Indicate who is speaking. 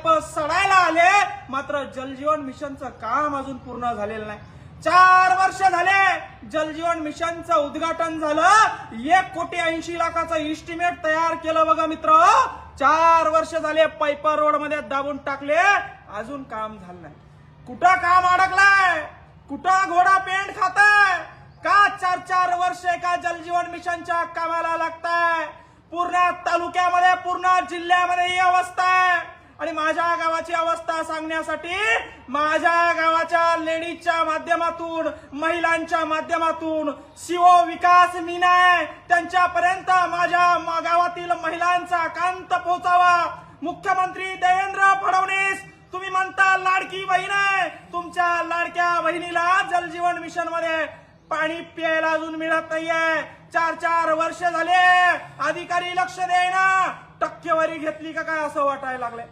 Speaker 1: प्रकल्प सडायला आले, मात्र जलजीवन मिशनचं काम अजून पूर्ण झालेलं नाही। 4 वर्ष झाले जलजीवन मिशनचं उद्घाटन झालं, 1,80,00,000चं इस्टिमेट तयार केलं बघा मित्र। 4 वर्ष झाले पाईप रोड मध्ये दाबून टाकले, अजून काम झालं नाही। कुठं काम अडकलाय, कुठं घोडा पेंट खाताय का? 4-4 वर्ष एका जलजीवन मिशनच्या कामाला लागताय। पूर्ण तालुक्यामध्ये पूर्ण जिल्ह्यामध्ये ही अवस्था आहे। आणि माझ्या गावाची अवस्था सांगण्यासाठी माझ्या गावाच्या लेडीजच्या माध्यमातून, महिलांच्या माध्यमातून सीओ विकास मीना आहे त्यांच्यापर्यंत माझ्या गावातील महिलांचा कांत पोहोचावा। मुख्यमंत्री देवेंद्र फडणवीस, तुम्ही म्हणता लाडकी बहीण आहे, तुमच्या लाडक्या बहिणीला जलजीवन मिशन मध्ये पाणी प्यायला अजून मिळत नाहीये। 4-4 वर्ष झाले अधिकारी लक्ष देईना, टक्केवारी घेतली का काय असं वाटायला लागलंय।